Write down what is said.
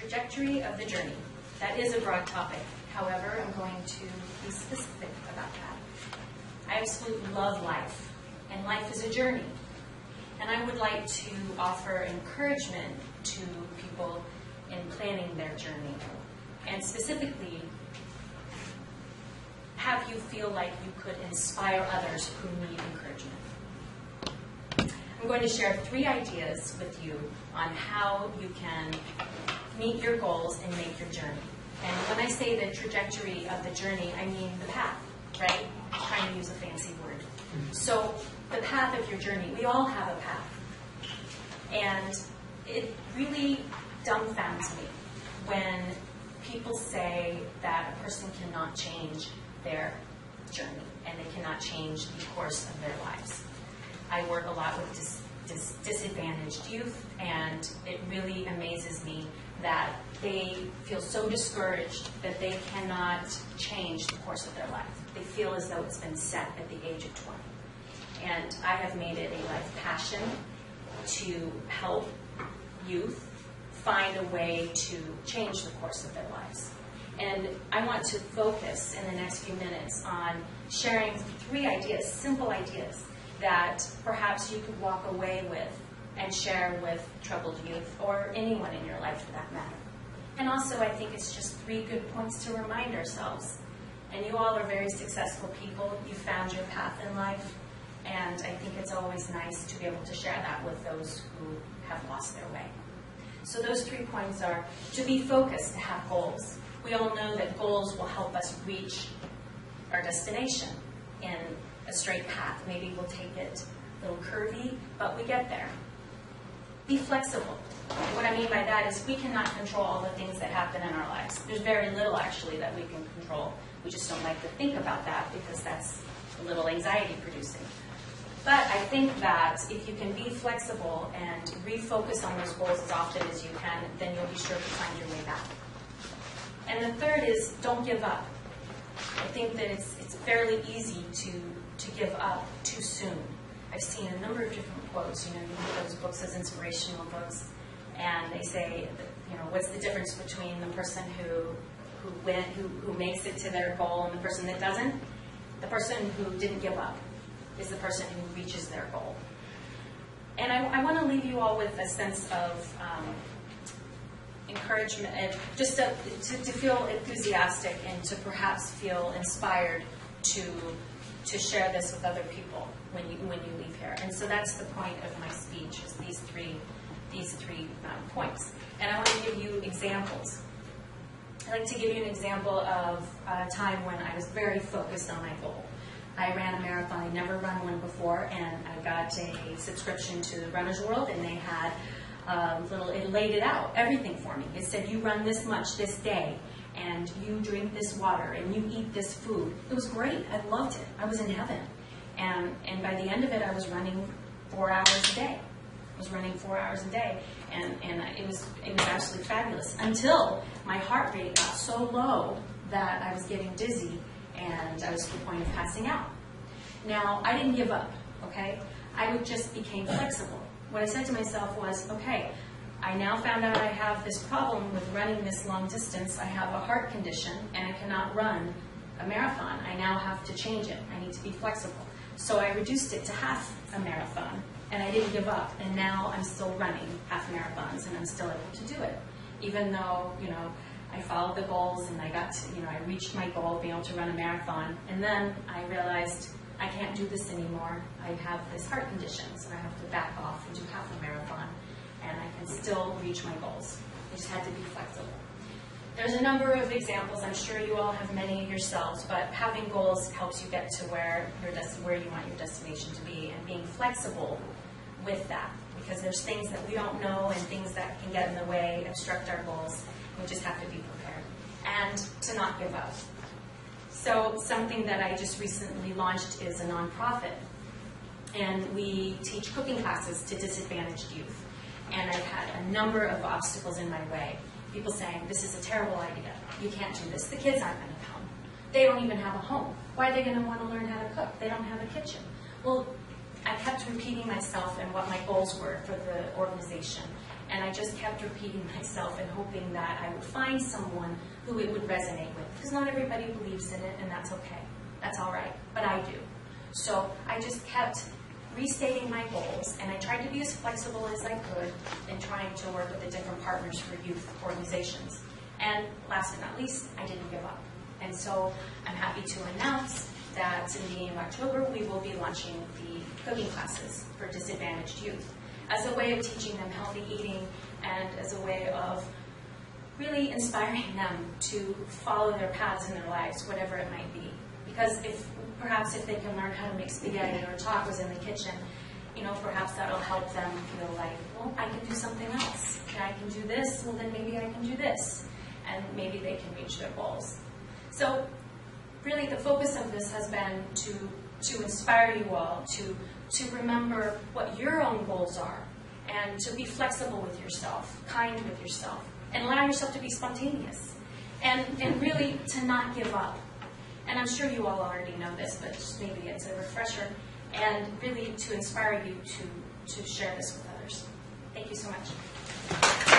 trajectory of the journey. That is a broad topic. However, I'm going to be specific about that. I absolutely love life, and life is a journey. And I would like to offer encouragement to people in planning their journey, and specifically have you feel like you could inspire others who need encouragement. I'm going to share 3 ideas with you on how you can meet your goals and make your journey. And when I say the trajectory of the journey, I mean the path, right? I'm trying to use a fancy word. So the path of your journey, we all have a path. And it really dumbfounds me when people say that a person cannot change their journey and they cannot change the course of their lives. I work a lot with disadvantaged youth, and it really amazes me that they feel so discouraged that they cannot change the course of their life. They feel as though it's been set at the age of 20. And I have made it a life passion to help youth find a way to change the course of their lives. And I want to focus in the next few minutes on sharing 3 ideas, simple ideas, that perhaps you could walk away with and share with troubled youth or anyone in your life for that matter. And also, I think it's just 3 good points to remind ourselves. And you all are very successful people. You found your path in life. And I think it's always nice to be able to share that with those who have lost their way. So those 3 points are to be focused, to have goals. We all know that goals will help us reach our destination in a straight path. Maybe we'll take it a little curvy, but we get there. Be flexible. What I mean by that is we cannot control all the things that happen in our lives. There's very little, actually, that we can control. We just don't like to think about that because that's a little anxiety-producing. But I think that if you can be flexible and refocus on those goals as often as you can, then you'll be sure to find your way back. And the third is don't give up. I think that it's fairly easy to give up too soon. I've seen a number of different quotes. You read those books as inspirational books, and they say, what's the difference between the person who makes it to their goal and the person that doesn't? The person who didn't give up is the person who reaches their goal. And I want to leave you all with a sense of encouragement, just to feel enthusiastic and to perhaps feel inspired to share this with other people when you leave here. And so that's the point of my speech, is these three points. And I want to give you examples. I'd like to give you an example of a time when I was very focused on my goal. I ran a marathon. I'd never run one before, and I got a subscription to Runner's World, and they had it laid it out, everything for me. It said, you run this much this day, and you drink this water, and you eat this food. It was great. I loved it. I was in heaven. And by the end of it, I was running 4 hours a day. I was running 4 hours a day, and it was absolutely fabulous, until my heart rate got so low that I was getting dizzy, and I was to the point of passing out. Now, I didn't give up, okay? I just became flexible. What I said to myself was, okay, I now found out I have this problem with running this long distance. I have a heart condition, and I cannot run a marathon. I now have to change it. I need to be flexible. So I reduced it to half a marathon, and I didn't give up. And now I'm still running half marathons, and I'm still able to do it, even though, I followed the goals, and I got to, I reached my goal of being able to run a marathon. And then I realized I can't do this anymore. I have this heart condition, so I have to back off and do half a marathon, and I can still reach my goals. I just had to be flexible. There's a number of examples. I'm sure you all have many yourselves, but having goals helps you get to where you want your destination to be, and being flexible with that, because there's things that we don't know and things that can get in the way, obstruct our goals. We just have to be prepared, and to not give up. So something that I just recently launched is a nonprofit, and we teach cooking classes to disadvantaged youth. And I've had a number of obstacles in my way. People saying, this is a terrible idea. You can't do this. The kids aren't going to come. They don't even have a home. Why are they going to want to learn how to cook? They don't have a kitchen. Well, I kept repeating myself and what my goals were for the organization. And I just kept repeating myself and hoping that I would find someone who it would resonate with. Because not everybody believes in it, and that's okay. That's all right. But I do. So I just kept restating my goals, and I tried to be as flexible as I could in trying to work with the different partners for youth organizations. And last but not least, I didn't give up. And so I'm happy to announce that in the beginning of October, we will be launching the cooking classes for disadvantaged youth as a way of teaching them healthy eating and as a way of really inspiring them to follow their paths in their lives, whatever it might be. Because perhaps if they can learn how to make spaghetti or tacos in the kitchen, perhaps that'll help them feel like, well, I can do something else. I can do this, well then maybe I can do this. And maybe they can reach their goals. So really the focus of this has been to inspire you all to remember what your own goals are and to be flexible with yourself, kind with yourself, and allow yourself to be spontaneous. And really to not give up. And I'm sure you all already know this, but just maybe it's a refresher. And really to inspire you to share this with others. Thank you so much.